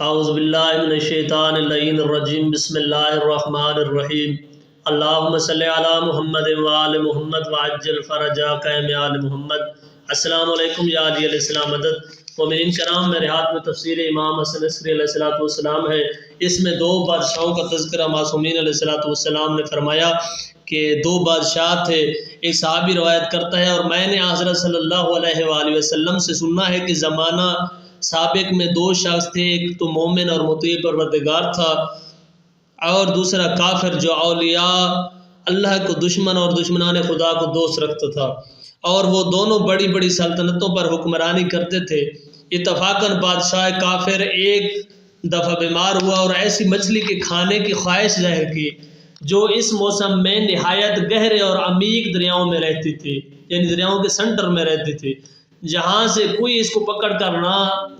اعوذ باللہ من الشیطان اللعین الرجیم بسم اللہ الرحمن الرحیم اللہم صلی علی محمد وآل محمد وعجل فرجاک آل محمد۔ السلام علیکم یا علی علیہ السلام مدد۔ مومنین کرام، میرے ہاتھ میں تفسیر امام حسن عسکری علیہ السلام ہے۔ اس میں دو بادشاہوں کا تذکرہ معصومین علیہ السلام نے فرمایا کہ دو بادشاہ تھے۔ ایک صحابی روایت کرتا ہے، اور میں نے حضرت صلی اللہ علیہ وآلہ وسلم سے سننا ہے کہ زمانہ سابق میں دو شخص تھے، ایک تو مومن اور مطیع پروردگار تھا، اور دوسرا کافر جو اولیاء اللہ کو دشمن اور دشمنان خدا کو دوست رکھتا تھا، اور وہ دونوں بڑی بڑی سلطنتوں پر حکمرانی کرتے تھے۔ اتفاقاً بادشاہ کافر ایک دفعہ بیمار ہوا اور ایسی مچھلی کے کھانے کی خواہش ظاہر کی جو اس موسم میں نہایت گہرے اور عمیق دریاؤں میں رہتی تھی، یعنی دریاؤں کے سنٹر میں رہتی تھی، جہاں سے کوئی اس کو پکڑ کر نہ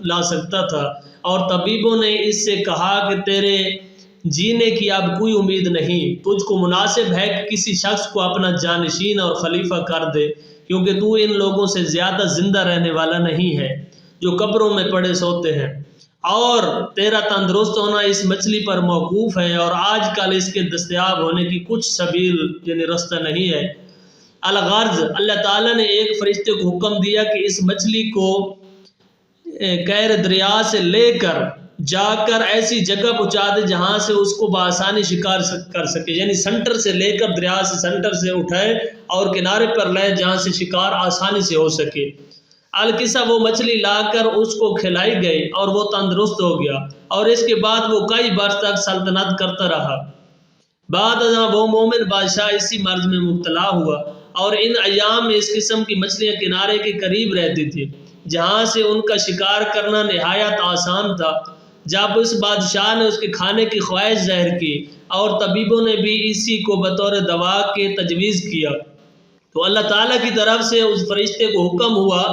لا سکتا تھا۔ اور طبیبوں نے اس سے کہا کہ تیرے جینے کی اب کوئی امید نہیں، تجھ کو مناسب ہے کہ کسی شخص کو اپنا جانشین اور خلیفہ کر دے، کیونکہ تو ان لوگوں سے زیادہ زندہ رہنے والا نہیں ہے جو قبروں میں پڑے سوتے ہیں، اور تیرا تندرست ہونا اس مچھلی پر موقوف ہے، اور آج کل اس کے دستیاب ہونے کی کچھ سبیل یعنی رستہ نہیں ہے۔ الغرض، اللہ تعالیٰ نے ایک فرشتے کو حکم دیا کہ اس مچھلی کو قعر دریا سے لے کر جا کر ایسی جگہ پہنچا دے جہاں سے اس کو بآسانی شکار کر سکے، یعنی سنٹر سے لے کر دریا سے سنٹر سے اٹھائے اور کنارے پر لائے جہاں سے شکار آسانی سے ہو سکے۔ القصہ وہ مچھلی لا کر اس کو کھلائی گئی اور وہ تندرست ہو گیا، اور اس کے بعد وہ کئی برس تک سلطنت کرتا رہا۔ بعد ازاں وہ مومن بادشاہ اسی مرض میں مبتلا ہوا، اور ان ایام میں اس قسم کی مچھلیاں کنارے کے قریب رہتی تھی جہاں سے ان کا شکار کرنا نہایت آسان تھا۔ جب اس بادشاہ نے اس کے کھانے کی خواہش ظاہر کی اور طبیبوں نے بھی اسی کو بطور دوا کے تجویز کیا، تو اللہ تعالیٰ کی طرف سے اس فرشتے کو حکم ہوا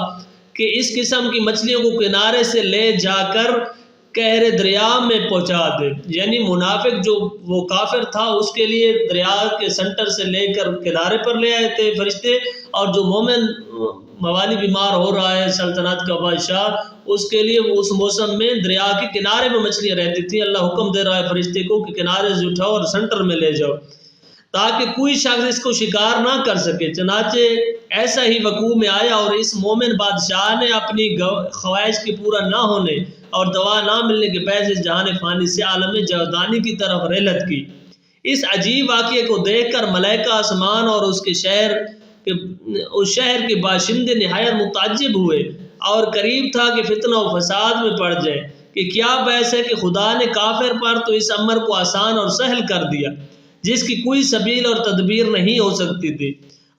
کہ اس قسم کی مچھلیوں کو کنارے سے لے جا کر قعر دریا میں پہنچا دے، یعنی منافق جو وہ کافر تھا اس کے لیے دریا کے سنٹر سے لے کر کنارے پر لے آئے تھے فرشتے، اور جو مومن موالی بیمار ہو رہا ہے سلطنت کا بادشاہ، اس کے لیے اس موسم میں دریا کے کنارے میں مچھلیاں رہتی تھیں۔ اللہ حکم دے رہا ہے فرشتے کو کہ کنارے سے اٹھاؤ اور سنٹر میں لے جاؤ تاکہ کوئی شخص اس کو شکار نہ کر سکے۔ چنانچہ ایسا ہی وقوع میں آیا، اور اس مومن بادشاہ نے اپنی خواہش کے پورا نہ ہونے اور دوا نہ ملنے کے باعث اس جہان فانی سے عالم جاودانی کی طرف رحلت کی۔ اس عجیب واقعے کو دیکھ کر ملائکہ آسمان اور اس شہر کے باشندے نہایت متعجب ہوئے، اور قریب تھا کہ فتنہ و فساد میں پڑ جائے کہ کیا باعث ہے کہ خدا نے کافر پر تو اس امر کو آسان اور سہل کر دیا جس کی کوئی سبیل اور تدبیر نہیں ہو سکتی تھی،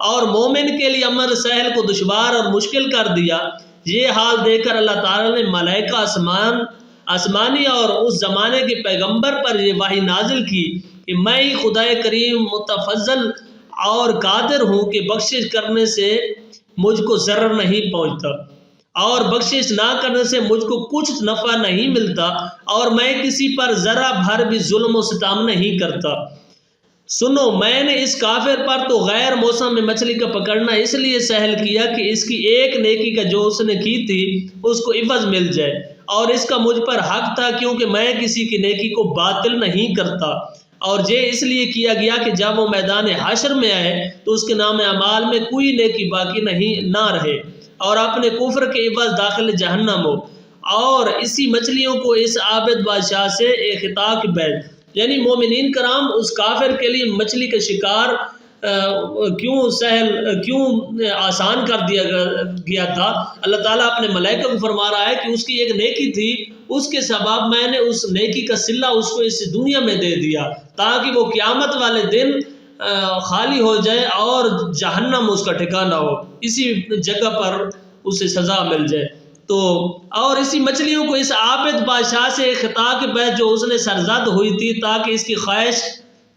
اور مومن کے لیے امر سہل کو دشوار اور مشکل کر دیا۔ یہ حال دیکھ کر اللہ تعالیٰ نے ملائکہ آسمانی اور اس زمانے کے پیغمبر پر یہ وحی نازل کی کہ میں ہی خدائے کریم متفضل اور قادر ہوں کہ بخشش کرنے سے مجھ کو ضرر نہیں پہنچتا، اور بخشش نہ کرنے سے مجھ کو کچھ نفع نہیں ملتا، اور میں کسی پر ذرہ بھر بھی ظلم و ستم نہیں کرتا۔ سنو، میں نے اس کافر پر تو غیر موسم میں مچھلی کا پکڑنا اس لیے سہل کیا کہ اس کی ایک نیکی کا جو اس نے کی تھی اس کو عوض مل جائے، اور اس کا مجھ پر حق تھا کیونکہ میں کسی کی نیکی کو باطل نہیں کرتا۔ اور یہ اس لیے کیا گیا کہ جب وہ میدان حشر میں آئے تو اس کے نام اعمال میں کوئی نیکی باقی نہ رہے، اور اپنے کفر کے عوض داخل جہنم ہو۔ اور اسی مچھلیوں کو اس عابد بادشاہ سے ایک خطاب کے بعد، یعنی مومنین کرام، اس کافر کے لیے مچھلی کا شکار کیوں آسان کر دیا گیا تھا؟ اللہ تعالیٰ اپنے ملائکہ کو فرما رہا ہے کہ اس کی ایک نیکی تھی، اس کے سبب میں نے اس نیکی کا صلہ اس کو اس دنیا میں دے دیا تاکہ وہ قیامت والے دن خالی ہو جائے اور جہنم اس کا ٹھکانہ ہو، اسی جگہ پر اسے سزا مل جائے۔ تو اور اسی مچھلیوں کو اس عابد بادشاہ سے ایک خطاب کے بعد جو اس نے سرزد ہوئی تھی تاکہ اس کی خواہش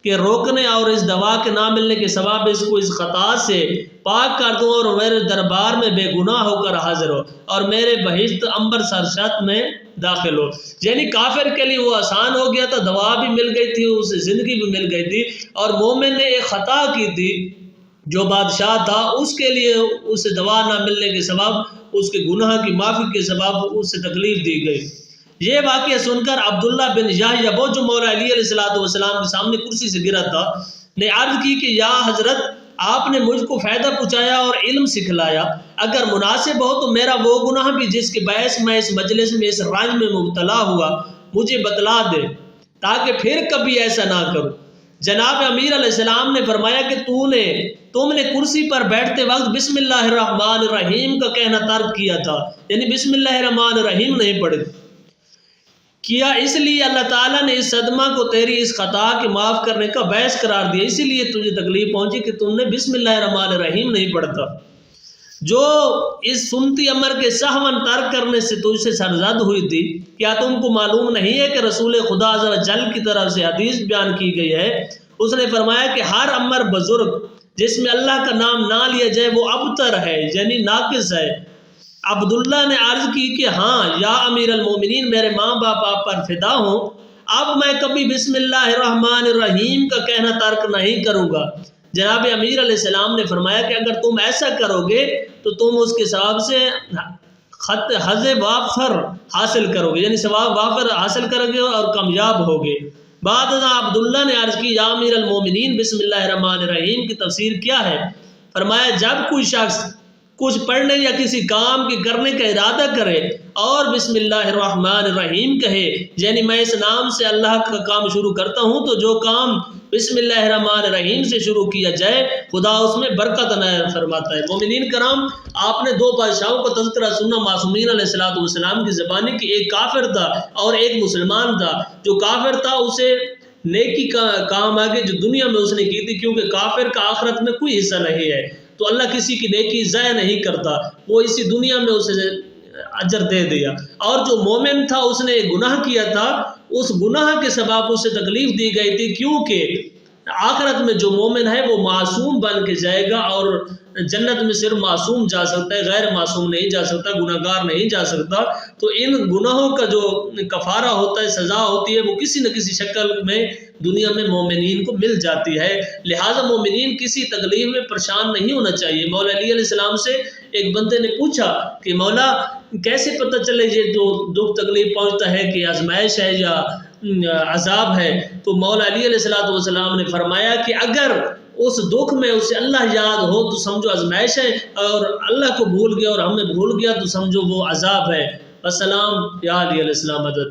کے روکنے اور اس دوا کے نہ ملنے کے سبب اس کو اس خطا سے پاک کر دوں، اور میرے دربار میں بے گناہ ہو کر حاضر ہو اور میرے بہشت عنبر سرشت میں داخل ہو۔ یعنی کافر کے لیے وہ آسان ہو گیا تھا، دوا بھی مل گئی تھی، اسے زندگی بھی مل گئی تھی، اور مومن نے ایک خطا کی تھی جو بادشاہ تھا اس کے لیے اسے دوا نہ ملنے کے سبب، اس کے گناہ کی معافی کے سبب اسے تکلیف دی گئی۔ یہ واقعہ سن کر عبداللہ بن یحییٰ وہ جو مولا علی علیہ السلام کے سامنے کرسی سے گرا تھا نے عرض کی کہ یا حضرت آپ نے مجھ کو فائدہ پہنچایا اور علم سکھلایا، اگر مناسب ہو تو میرا وہ گناہ بھی جس کے باعث میں اس مجلس میں اس رنج میں مبتلا ہوا مجھے بتلا دے تاکہ پھر کبھی ایسا نہ کروں۔ جناب امیر علیہ السلام نے فرمایا کہ تم نے کرسی پر بیٹھتے وقت بسم اللہ الرحمن الرحیم کا کہنا ترک کیا تھا، یعنی بسم اللہ الرحمن الرحیم نہیں پڑھے کیا، اس لیے اللہ تعالیٰ نے اس صدمہ کو تیری اس خطا کے معاف کرنے کا باعث قرار دیا، اسی لیے تجھے تکلیف پہنچی کہ تم نے بسم اللہ الرحمن الرحیم نہیں پڑھتا۔ جو اس سنتی امر کے سہون ترک کرنے سے تجھ سے سرزد ہوئی تھی، کیا تم کو معلوم نہیں ہے کہ رسول خدا عز و جل کی طرف سے حدیث بیان کی گئی ہے، اس نے فرمایا کہ ہر امر بزرگ جس میں اللہ کا نام نہ لیا جائے وہ ابتر ہے، یعنی ناقص ہے۔ عبداللہ نے عرض کی کہ ہاں یا امیر المومنین، میرے ماں باپ آپ پر فدا ہوں، اب میں کبھی بسم اللہ الرحمن الرحیم کا کہنا ترک نہیں کروں گا۔ جناب امیر علیہ السلام نے فرمایا کہ اگر تم ایسا کرو گے تو تم اس کے ثواب سے حظ وافر حاصل کرو گے، یعنی ثواب وافر حاصل کرو گے اور کامیاب ہوگے۔ بعد ازاں عبداللہ نے عرض کی یا امیر المومنین بسم اللہ الرحمن الرحیم کی تفسیر کیا ہے؟ فرمایا جب کوئی شخص کچھ پڑھنے یا کسی کام کے کرنے کا ارادہ کرے اور بسم اللہ الرحمن الرحیم کہے، یعنی میں اس نام سے اللہ کا کام شروع کرتا ہوں، تو جو کام بسم اللہ الرحمن الرحیم سے شروع کیا جائے خدا اس میں برکت عنایت فرماتا ہے۔ مومنین کرام، آپ نے دو بادشاہوں کا تذکرہ سنا معصومین علیہ السلام کی زبانی کی، ایک کافر تھا اور ایک مسلمان تھا۔ جو کافر تھا اسے نیکی کا کام آگے جو دنیا میں اس نے کی تھی، کیونکہ کافر کا آخرت میں کوئی حصہ نہیں ہے تو اللہ کسی کی نیکی ضائع نہیں کرتا، وہ اسی دنیا میں اسے اجر دے دیا۔ اور جو مومن تھا اس نے ایک گناہ کیا تھا، اس گناہ کے سبب اسے تکلیف دی گئی تھی، کیونکہ آخرت میں جو مومن ہے وہ معصوم بن کے جائے گا اور جنت میں صرف معصوم جا سکتا ہے، غیر معصوم نہیں جا سکتا، گناہ گار نہیں جا سکتا۔ تو ان گناہوں کا جو کفارہ ہوتا ہے، سزا ہوتی ہے، وہ کسی نہ کسی شکل میں دنیا میں مومنین کو مل جاتی ہے۔ لہٰذا مومنین کسی تکلیف میں پریشان نہیں ہونا چاہیے۔ مولا علی علیہ السلام سے ایک بندے نے پوچھا کہ مولا کیسے پتہ چلے یہ جو دکھ تکلیف پہنچتا ہے کہ آزمائش ہے یا عذاب ہے؟ تو مولا علی علیہ السلام نے فرمایا کہ اگر اس دکھ میں اسے اللہ یاد ہو تو سمجھو آزمائش ہے، اور اللہ کو بھول گیا اور ہمیں بھول گیا تو سمجھو وہ عذاب ہے۔ السلام یا علی علیہ السلام مدد۔